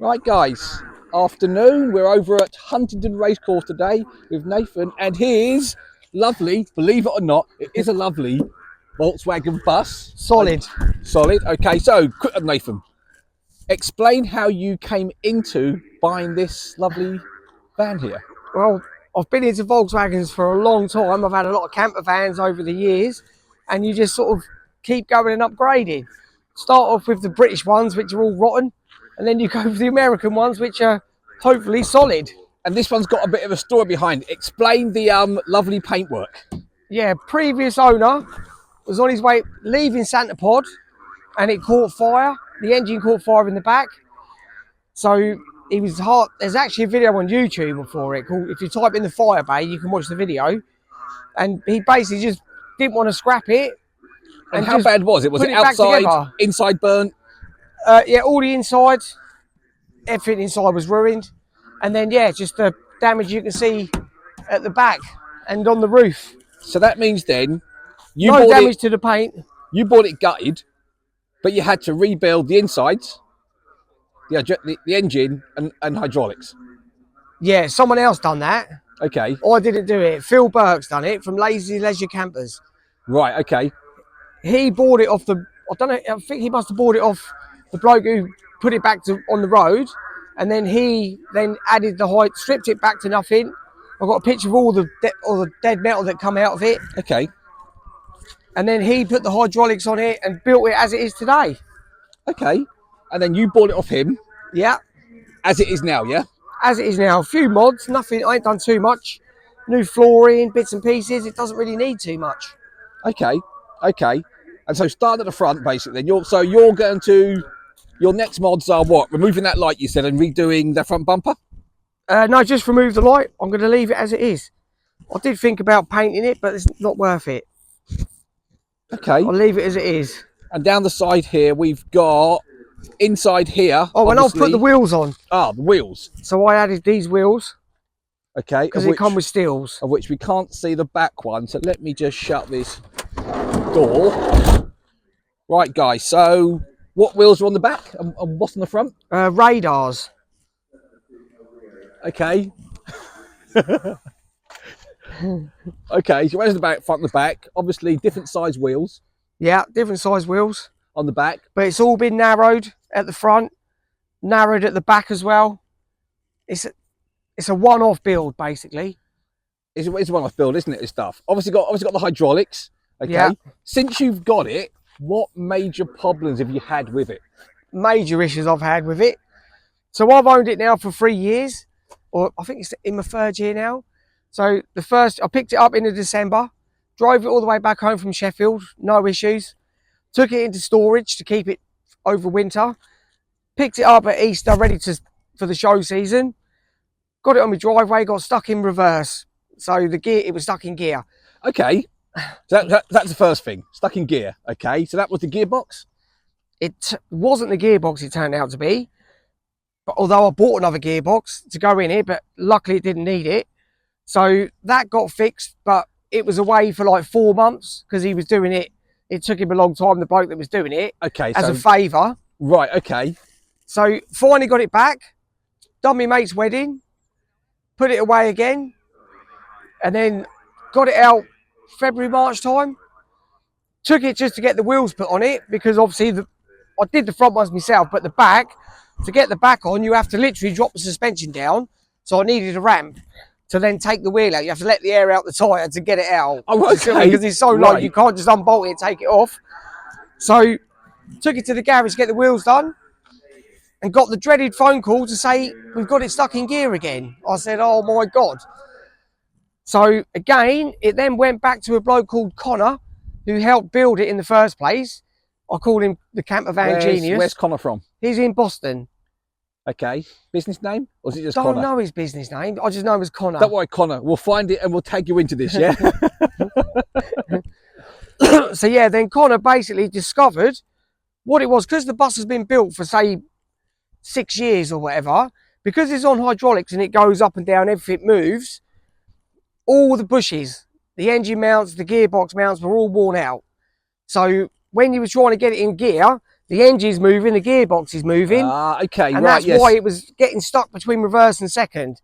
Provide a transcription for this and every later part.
Right, guys, afternoon. We're over at Huntingdon Racecourse today with Nathan and his lovely, believe it or not, it is a lovely Volkswagen Bus. Solid. Solid. Okay, so Nathan, explain how you came into buying this lovely van here. Well, I've been into Volkswagens for a long time. I've had a lot of camper vans over the years, and you just sort of keep going and upgrading. Start off with the British ones, which are all rotten, and then you go for the American ones, which are hopefully solid. And this one's got a bit of a story behind it. Explain the lovely paintwork. Yeah, previous owner was on his way leaving Santa Pod, and it caught fire. The engine caught fire in the back. So he was hard. There's actually a video on YouTube for it called, if you type in the fire bay, you can watch the video. And he basically just didn't want to scrap it. And how bad was it? Was it outside, inside burnt? Yeah, all the inside, everything inside was ruined. And then, yeah, just the damage you can see at the back and on the roof. So that means then, no damage to the paint. You bought it gutted, but you had to rebuild the insides, the engine and hydraulics. Yeah, someone else done that. Okay. I didn't do it. Phil Birks done it from Lazy Leisure Campers. Right, okay. He bought it off the, I don't know, I think he must have bought it off the bloke who put it back on the road. And then he then added the height, stripped it back to nothing. I've got a picture of all the dead metal that come out of it. Okay. And then he put the hydraulics on it and built it as it is today. Okay. And then you bought it off him. Yeah. As it is now, yeah? As it is now. A few mods, nothing, I ain't done too much. New flooring, bits and pieces. It doesn't really need too much. Okay. Okay. And so start at the front, basically. You're going to, your next mods are what? Removing that light, you said, and redoing the front bumper? No, just remove the light. I'm going to leave it as it is. I did think about painting it, but it's not worth it. Okay. I'll leave it as it is. And down the side here, we've got inside here. Oh, and I'll put the wheels on. Ah, the wheels. So I added these wheels. Okay. Because they come with steels. Of which we can't see the back one. So let me just shut this door. Right, guys. So what wheels are on the back and what's on the front? Radars. Okay. Okay, so where's the back, front and the back? Obviously different size wheels. Yeah, different size wheels. On the back. But it's all been narrowed at the front, narrowed at the back as well. It's a one-off build, basically. It's a one-off build, isn't it, this stuff? Obviously got the hydraulics. Okay. Yeah. Since you've got it, what major problems have you had with it? Major issues I've had with it. So I've owned it now for 3 years, or I think it's in my 3rd year now. So I picked it up in December, drove it all the way back home from Sheffield, no issues. Took it into storage to keep it over winter. Picked it up at Easter, ready for the show season. Got it on my driveway, got stuck in reverse. So it was stuck in gear. Okay, so that's the first thing, stuck in gear. Okay, so that was the gearbox? It wasn't the gearbox it turned out to be. But although I bought another gearbox to go in it, but luckily it didn't need it. So that got fixed, but it was away for like 4 months because he was doing it. It took him a long time, the bloke that was doing it, as a favour. Right, okay. So finally got it back, done my mate's wedding, put it away again, and then got it out February, March time. Took it just to get the wheels put on it because obviously I did the front ones myself, but the back, to get the back on, you have to literally drop the suspension down. So I needed a ramp to then take the wheel out. You have to let the air out the tyre to get it out. Oh, okay. Because it's so low, you can't just unbolt it and take it off. So took it to the garage to get the wheels done and got the dreaded phone call to say, we've got it stuck in gear again. I said, oh my God. So again, it then went back to a bloke called Conar, who helped build it in the first place. I called him the camper van genius. Where's Conar from? He's in Boston. Okay. Business name? Or is it just Conar? Don't know his business name. I just know him as Conar. Don't worry, Conar. We'll find it and we'll tag you into this, yeah? So yeah, then Conar basically discovered what it was. Because the bus has been built for, say, 6 years or whatever, because it's on hydraulics and it goes up and down, everything moves, all the bushes, the engine mounts, the gearbox mounts were all worn out. So when you were trying to get it in gear, the engine's moving, the gearbox is moving, Ah, okay, and right, that's yes. why it was getting stuck between reverse and second.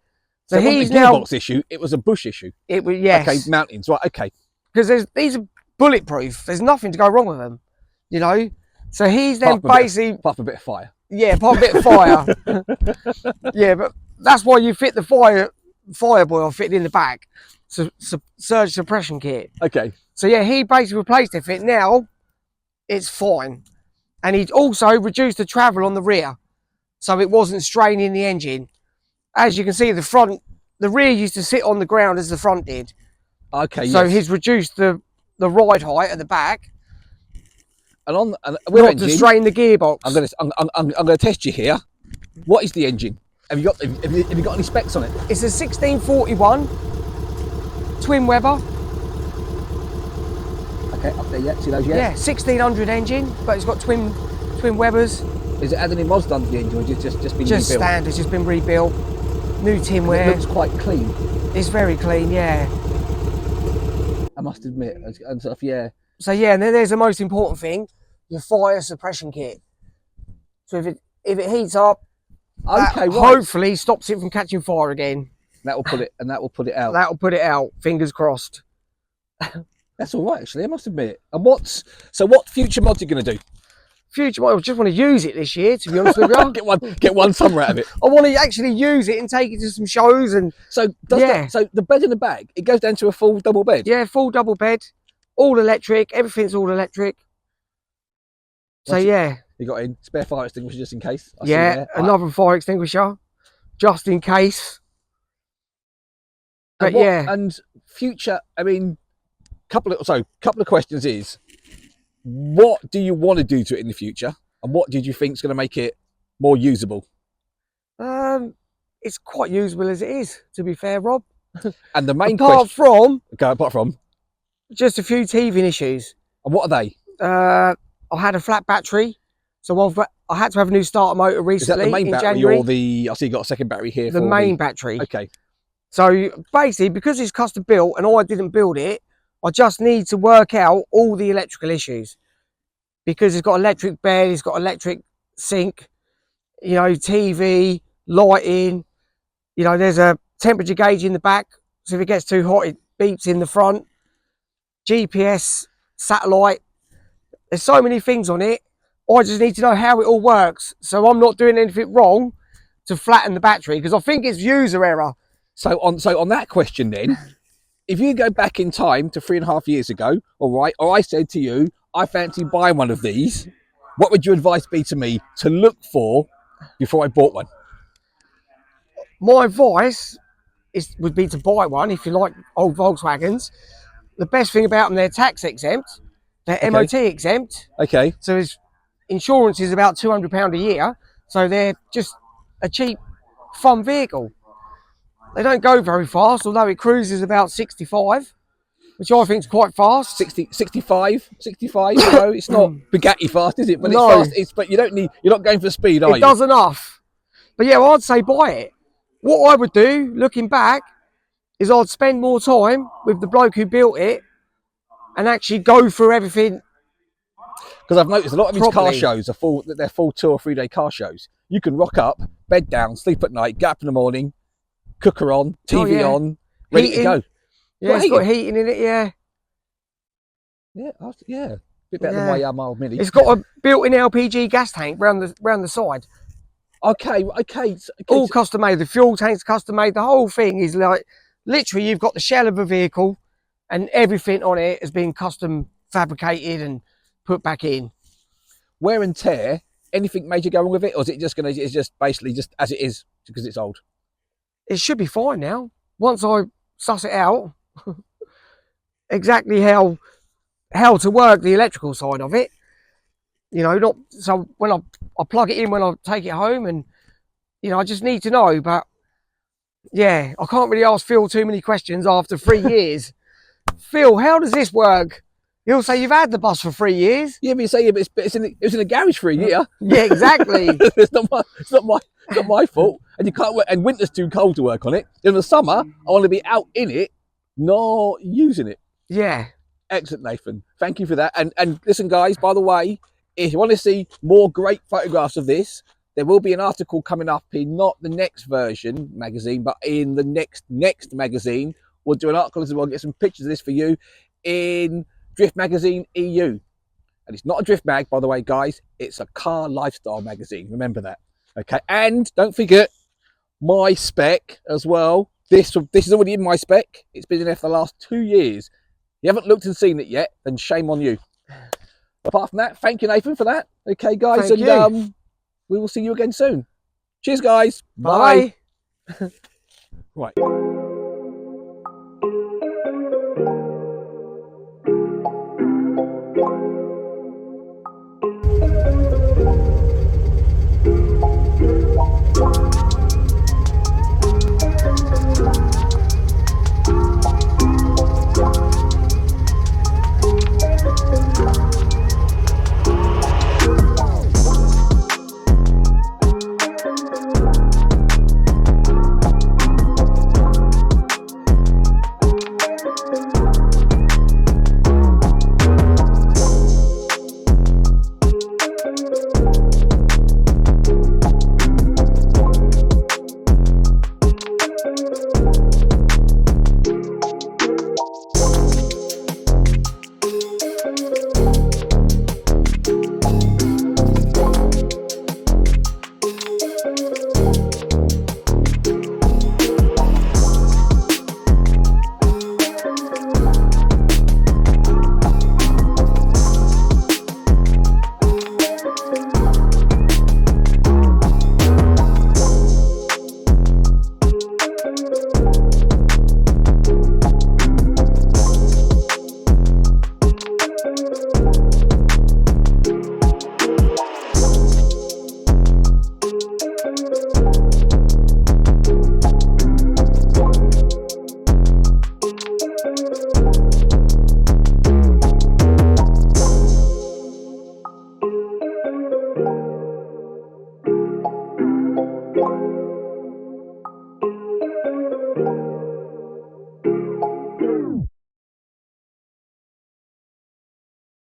So it he's wasn't a now gearbox issue, it was a bush issue. it was yes, Okay, mountains, right, okay. because these are bulletproof. There's nothing to go wrong with them, you know. So he's then basically apart from a bit of fire. Yeah, apart from a bit of fire. Yeah, but that's why you fit the fireboil fitted in the back, so surge suppression kit. Okay. So yeah, he basically replaced it. Fit now, it's fine, and he'd also reduced the travel on the rear, so it wasn't straining the engine. As you can see, the rear used to sit on the ground as the front did. Okay. So yes. he's reduced the ride height at the back, and not engine, to strain the gearbox. I'm gonna test you here. What is the engine? Have you got any specs on it? It's a 1641 twin Weber. Okay, up there, yeah. See those, yeah? Yeah, 1600 engine, but it's got twin Webers. Is it had any mods done to the engine, or just been just rebuilt? Standard, just been rebuilt. New tinware. It looks quite clean. It's very clean, yeah. I must admit, and sort of, yeah. So yeah, and then there's the most important thing: your fire suppression kit. So if it heats up, okay, right. hopefully stops it from catching fire again. That will put it out. That will put it out. Fingers crossed. That's all right, actually. I must admit. And what future mods are you going to do? Future, I just want to use it this year. To be honest with you, get one summer out of it. I want to actually use it and take it to some shows. And so the bed in the back, it goes down to a full double bed. Yeah, full double bed, all electric. Everything's all electric. So yeah, you got in spare fire extinguisher just in case. Yeah, another fire extinguisher, just in case. But yeah, and future. I mean, couple of questions is, what do you want to do to it in the future, and what did you think is going to make it more usable? It's quite usable as it is, to be fair, Rob. And the main apart from just a few teething issues. And what are they? I had a flat battery, so I had to have a new starter motor recently. Is that the main battery January. or the? I see you got a second battery here. The main battery. Okay. So basically, because it's custom built and I didn't build it, I just need to work out all the electrical issues. Because it's got electric bed, it's got electric sink, you know, TV, lighting, you know, there's a temperature gauge in the back. So if it gets too hot, it beeps in the front. GPS, satellite. There's so many things on it. I just need to know how it all works. So I'm not doing anything wrong to flatten the battery, because I think it's user error. So on that question then, if you go back in time to 3.5 years ago, all right, or I said to you, I fancy buying one of these, what would your advice be to me to look for before I bought one? My advice would be to buy one if you like old Volkswagens. The best thing about them, they're tax exempt, they're MOT exempt. Okay. So his insurance is about £200 a year. So they're just a cheap, fun vehicle. They don't go very fast, although it cruises about 65, which I think is quite fast. 65, you know, it's not Bugatti fast, is it? But no. It's fast. But you're not going for speed, are you? It does enough. But yeah, I'd say buy it. What I would do, looking back, is I'd spend more time with the bloke who built it and actually go through everything. Because I've noticed a lot of these car shows they're full 2 or 3 day car shows. You can rock up, bed down, sleep at night, get up in the morning, cooker on, TV on, ready to go. Yeah, it's got heating in it, yeah. Yeah. Bit better than my mild Mini. It's got a built-in LPG gas tank round the side. Okay. All custom made. The fuel tank's custom made. The whole thing is like, literally, you've got the shell of a vehicle and everything on it has been custom fabricated and put back in. Wear and tear, anything major go wrong with it, or is it it's just basically just as it is because it's old? It should be fine now. Once I suss it out exactly how to work the electrical side of it, you know, so when I plug it in when I take it home, and you know, I just need to know. But yeah, I can't really ask Phil too many questions after 3 years. Phil, how does this work? He'll say, you've had the bus for 3 years. Yeah, but you say, it was in a garage for a year. Yeah, exactly. It's not my fault. And you can't work, and winter's too cold to work on it. In the summer, I want to be out in it, not using it. Yeah. Excellent, Nathan. Thank you for that. And listen, guys, by the way, if you want to see more great photographs of this, there will be an article coming up in not the next version magazine, but in the next magazine. We'll do an article as well, get some pictures of this for you in Drift Magazine EU. And it's not a drift mag, by the way, guys. It's a car lifestyle magazine. Remember that. Okay. And don't forget MySpec as well. This is already in MySpec. It's been in there for the last 2 years. You haven't looked and seen it yet, then shame on you. Apart from that, thank you, Nathan, for that. Okay, guys. Thank you. We will see you again soon. Cheers, guys. Bye. Right.